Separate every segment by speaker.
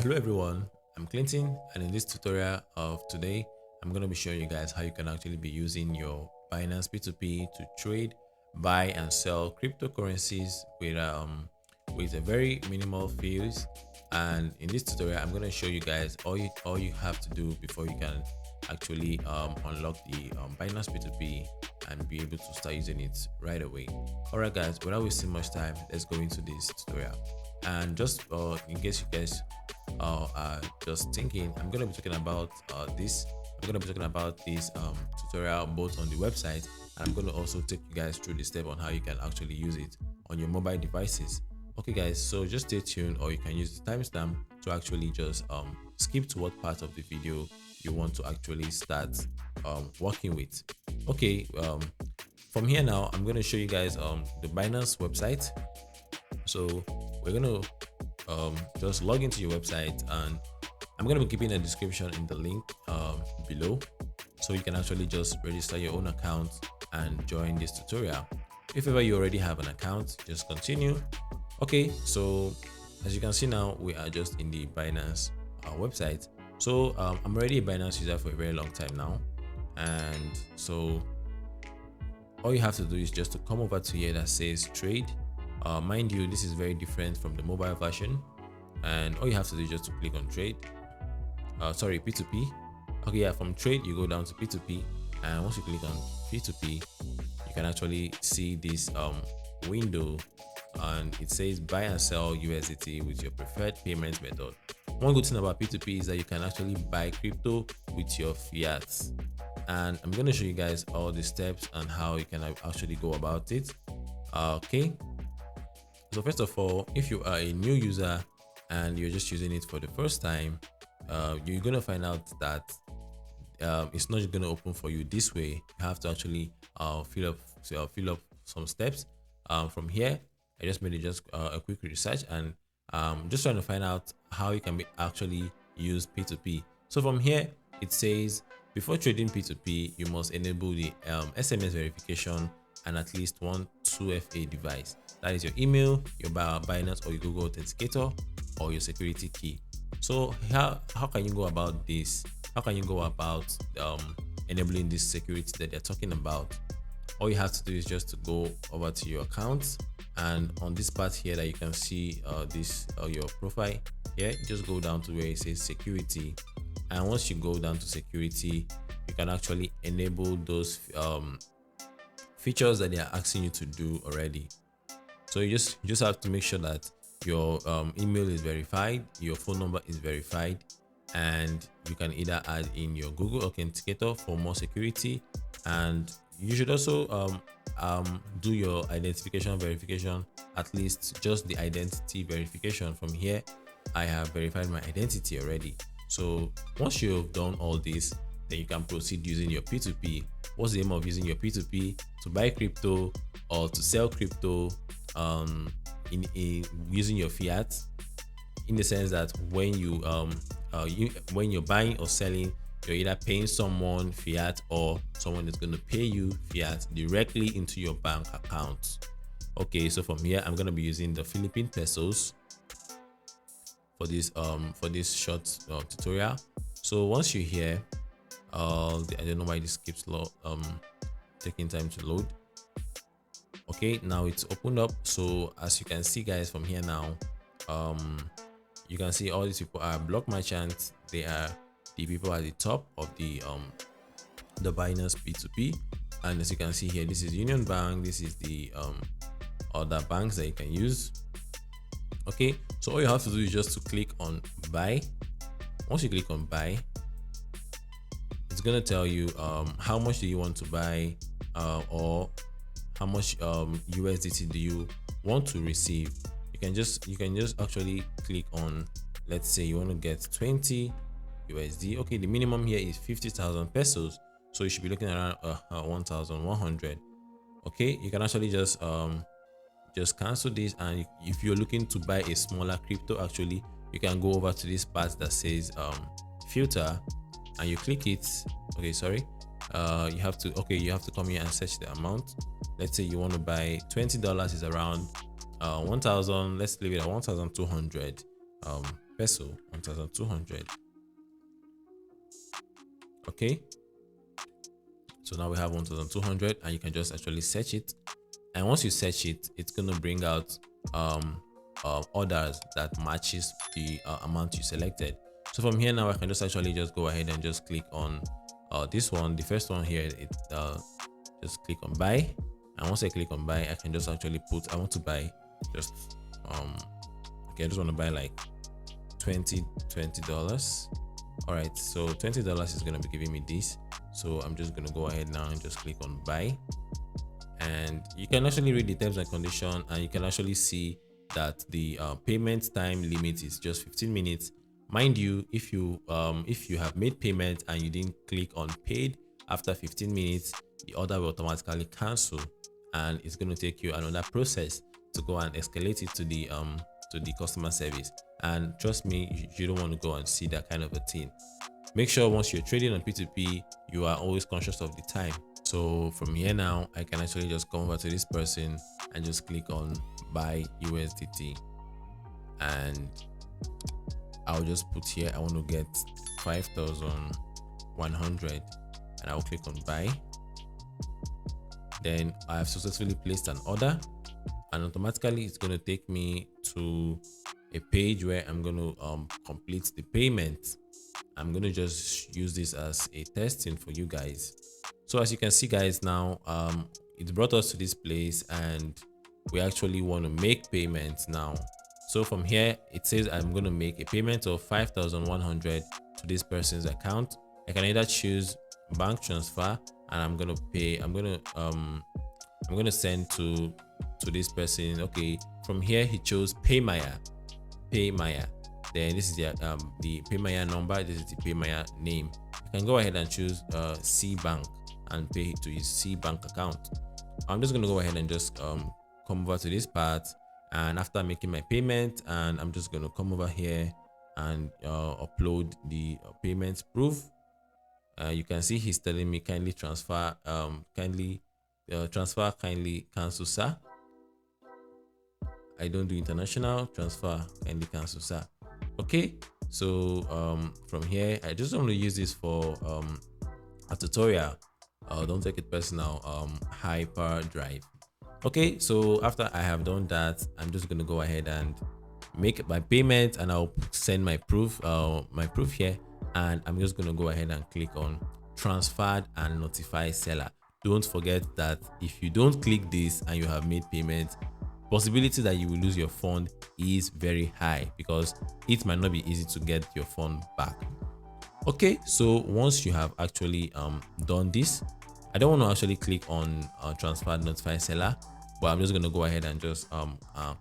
Speaker 1: Hello everyone, I'm Clinton, and in this tutorial of today I'm going to be showing you guys how you can actually be using your Binance P2P to trade, buy and sell cryptocurrencies with a very minimal fees. And in this tutorial I'm going to show you guys all you have to do before you can actually unlock the Binance P2P and be able to start using it right away. Alright guys, without wasting much time, let's go into this tutorial. And just in case you guys are just thinking, I'm going to be talking about this tutorial both on the website, and I'm going to also take you guys through the step on how you can actually use it on your mobile devices. Okay guys, so just stay tuned, or you can use the timestamp to actually just skip to what part of the video you want to actually start working with. Okay, from here now I'm going to show you guys the Binance website. So we're going to just log into your website, and I'm going to be keeping a description in the link below, so you can actually just register your own account and join this tutorial. If ever you already have an account, just continue. Okay, so as you can see now, we are just in the Binance website. So I'm already a Binance user for a very long time now, and so all you have to do is just to come over to here that says trade. Mind you, this is very different from the mobile version, and all you have to do is just to click on trade. Sorry, P2P. Okay, yeah, from trade you go down to P2P, and once you click on P2P, you can actually see this window, and it says buy and sell USDT with your preferred payment method. One good thing about P2P is that you can actually buy crypto with your fiat, and I'm going to show you guys all the steps and how you can actually go about it. Okay, so first of all, if you are a new user and you're just using it for the first time, you're going to find out that it's not just going to open for you this way. You have to actually fill up some steps. From here, I just made it just a quick research, and just trying to find out how you can actually use P2P. So from here, it says before trading P2P, you must enable the SMS verification and at least one 2FA device. That is your email, your Binance or your Google Authenticator, or your security key. So how can you go about this? How can you go about enabling this security that they're talking about? All you have to do is just to go over to your account, and on this part here that you can see your profile here, you just go down to where it says security, and once you go down to security, you can actually enable those features that they are asking you to do already. So you just have to make sure that your email is verified, your phone number is verified, and you can either add in your Google Authenticator for more security, and you should also do your identification verification, at least just the identity verification. From here, I have verified my identity already. So once you've done all this, then you can proceed using your P2P. What's the aim of using your P2P? To buy crypto or to sell crypto in using your fiat, in the sense that when when you're buying or selling, you're either paying someone fiat or someone is going to pay you fiat directly into your bank account. Okay, so from here I'm going to be using the Philippine pesos for this short tutorial. So once you're here, I don't know why this keeps taking time to load. Okay, now it's opened up. So as you can see guys, from here now, you can see all these people are block merchants. They are the people at the top of the Binance P2P, and as you can see here, this is Union Bank, this is the other banks that you can use. Okay, so all you have to do is just to click on buy. Once you click on buy, it's gonna tell you how much do you want to buy, or how much USDT do you want to receive. You can just actually click on, let's say you want to get 20 USD. Okay, the minimum here is 50,000 pesos, so you should be looking around 1,100. Okay, you can actually just cancel this, and if you're looking to buy a smaller crypto, actually you can go over to this part that says filter, and you click it. Okay, sorry, you have to come here and search the amount. Let's say you want to buy $20 is around 1,000. Let's leave it at 1,200. peso, 1,200. Okay, so now we have 1,200, and you can just actually search it. And once you search it, it's going to bring out orders that matches the amount you selected. So from here now, I can just actually just go ahead and just click on this one, the first one here. It just click on buy, and once I click on buy, I can just actually put, I want to buy just okay, I just want to buy like $20. All right, so $20 is going to be giving me this, so I'm just going to go ahead now and just click on buy. And you can actually read the terms and condition, and you can actually see that the payment time limit is just 15 minutes. Mind you, if you have made payment and you didn't click on paid after 15 minutes, the order will automatically cancel, and it's going to take you another process to go and escalate it to the customer service. And trust me, you don't want to go and see that kind of a thing. Make sure once you're trading on P2P, you are always conscious of the time. So from here now, I can actually just come over to this person and just click on buy USDT, and I'll just put here I want to get 5,100, and I'll click on buy. Then I have successfully placed an order, and automatically it's going to take me to a page where I'm going to complete the payment. I'm going to just use this as a testing for you guys. So as you can see, guys, now it brought us to this place, and we actually want to make payments now. So from here, it says I'm going to make a payment of 5,100 to this person's account. I can either choose bank transfer, and I'm going to pay. I'm going to send to this person. Okay, from here he chose Paymaya. Then this is the Paymaya number. This is the Paymaya name. You can go ahead and choose C Bank and pay to his C Bank account. I'm just going to go ahead and just come over to this part, and after making my payment, and I'm just going to come over here and upload the payment proof. You can see he's telling me kindly transfer, kindly cancel, sir. I don't do international transfer, kindly cancel, sir. Okay, so from here, I just want to use this for a tutorial. Don't take it personal. Hyperdrive. Okay, so after I have done that, I'm just going to go ahead and make my payment, and I'll send my proof here, and I'm just going to go ahead and click on transferred and notify seller. Don't forget that if you don't click this and you have made payment, possibility that you will lose your fund is very high, because it might not be easy to get your fund back. Okay, so once you have actually done this, I don't want to actually click on transfer notify seller, but I'm just going to go ahead and just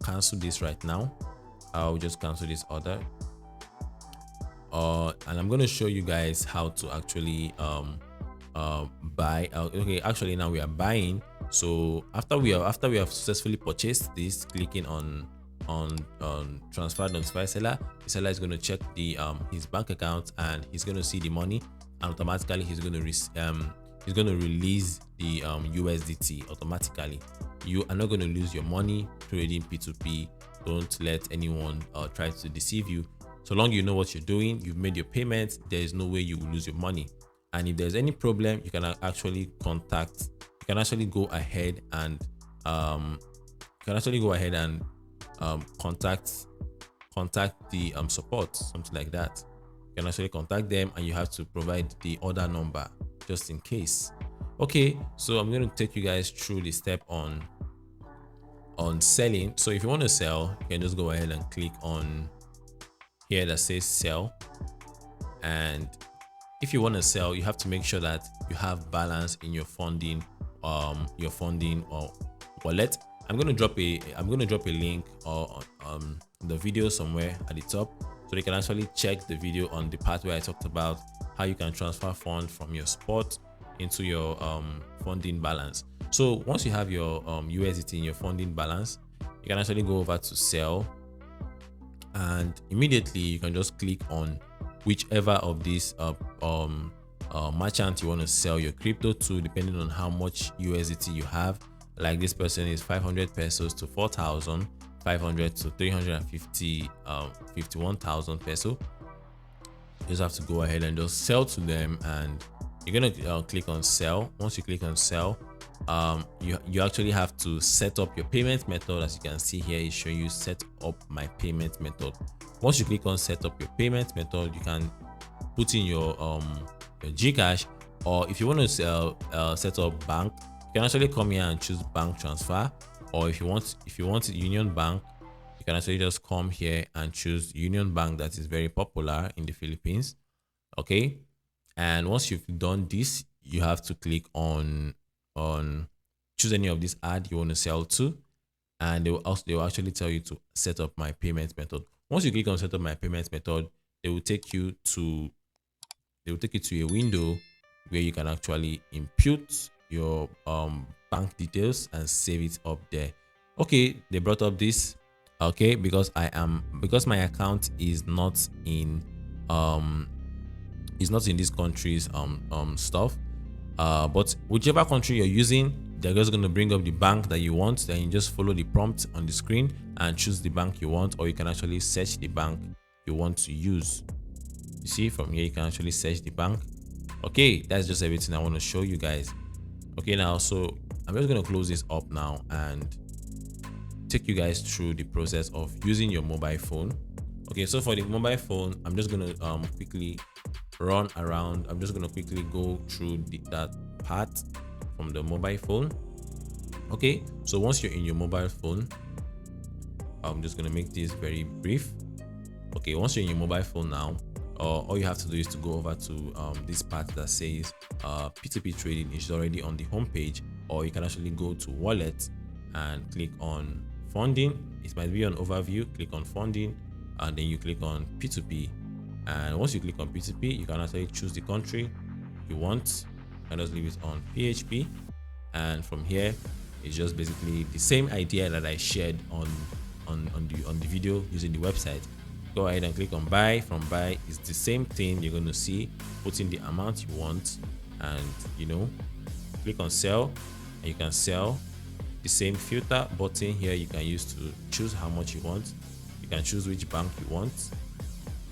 Speaker 1: cancel this right now. I'll just cancel this order, and I'm going to show you guys how to actually buy. Okay, actually now we are buying. So after we have successfully purchased this, clicking on transfer notify seller, the seller is going to check the his bank account, and he's going to see the money, and automatically he's going to release the USDT automatically. You are not going to lose your money trading P2P. Don't let anyone try to deceive you. So long you know what you're doing, you've made your payment, there is no way you will lose your money. And if there's any problem, you can actually contact. You can actually go ahead and contact the support, something like that. You can actually contact them, and you have to provide the order number just in case. Okay, so I'm going to take you guys through the step on selling. So if you want to sell, you can just go ahead and click on here that says sell. And if you want to sell, you have to make sure that you have balance in your funding or wallet. I'm going to drop a link on the video somewhere at the top, so you can actually check the video on the part where I talked about how you can transfer funds from your spot into your funding balance. So once you have your USDT in your funding balance, you can actually go over to sell, and immediately you can just click on whichever of these merchant you want to sell your crypto to, depending on how much USDT you have. Like this person is 500 pesos to 4,000, 500 to 350 51,000 peso. You just have to go ahead and just sell to them, and you're gonna click on sell. Once you click on sell, you actually have to set up your payment method. As you can see here, it's showing you set up my payment method. Once you click on set up your payment method, you can put in your Gcash, or if you want to set up bank, you can actually come here and choose bank transfer. Or if you want Union Bank, you can actually just come here and choose Union Bank. That is very popular in the Philippines. Okay, and once you've done this, you have to click on choose any of this ad you want to sell to, and they will actually tell you to set up my payment method. Once you click on set up my payment method, they will take you to a window where you can actually input your bank details and save it up there. Okay, they brought up this. Okay, because my account is not in this country's stuff, but whichever country you're using, they're just going to bring up the bank that you want. Then you just follow the prompt on the screen and choose the bank you want, or you can actually search the bank you want to use. You see, from here you can actually search the bank. Okay, that's just everything I want to show you guys. Okay, now, so I'm just going to close this up now and take you guys through the process of using your mobile phone. Okay, so for the mobile phone, I'm just going to quickly run around. I'm just going to quickly go through that part from the mobile phone. Okay, so once you're in your mobile phone, I'm just going to make this very brief. Okay, once you're in your mobile phone now, all you have to do is to go over to this part that says P2P trading. Is already on the home page, or you can actually go to wallet and click on funding. It might be on overview. Click on funding, and then you click on P2P. And once you click on P2P, you can actually choose the country you want. You can just leave it on PHP, and from here it's just basically the same idea that I shared on the video using the website. Go ahead and click on buy. From buy, it's the same thing. You're going to see, put in the amount you want, and click on sell, and you can sell. The same filter button here you can use to choose how much you want. You can choose which bank you want.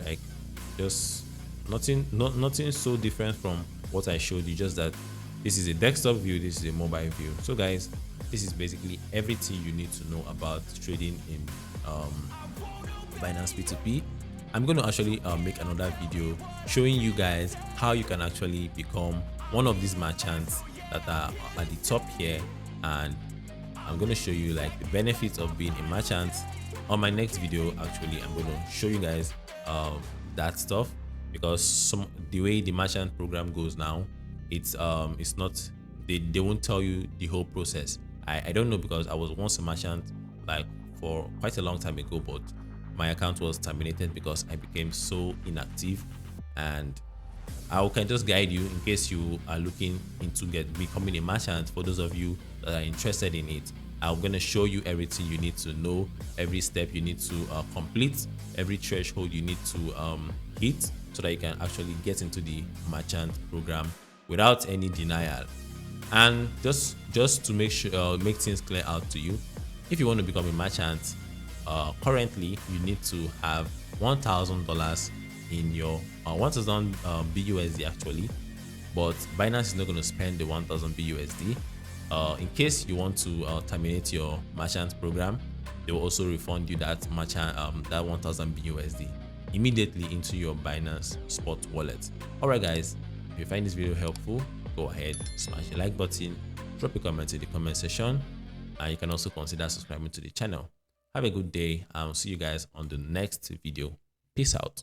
Speaker 1: Like, just nothing so different from what I showed you, just that this is a desktop view, this is a mobile view. So guys, this is basically everything you need to know about trading in Binance P2P. I'm going to actually make another video showing you guys how you can actually become one of these merchants that are at the top here, and I'm going to show you like the benefits of being a merchant. On my next video, actually, I'm going to show you guys that stuff, because the way the merchant program goes now, it's not, they won't tell you the whole process. I don't know, because I was once a merchant like for quite a long time ago, but my account was terminated because I became so inactive. And I can just guide you in case you are looking into becoming a merchant. For those of you that are interested in it, I'm going to show you everything you need to know, every step you need to complete, every threshold you need to hit, so that you can actually get into the merchant program without any denial. And just to make things clear out to you, if you want to become a merchant, currently you need to have $1,000 in your 1,000 BUSD actually, but Binance is not going to spend the 1,000 BUSD. In case you want to terminate your merchant program, they will also refund you that merchant that 1,000 BUSD immediately into your Binance Spot wallet. Alright guys, if you find this video helpful, go ahead, smash the like button, drop a comment in the comment section, and you can also consider subscribing to the channel. Have a good day. I'll see you guys on the next video. Peace out.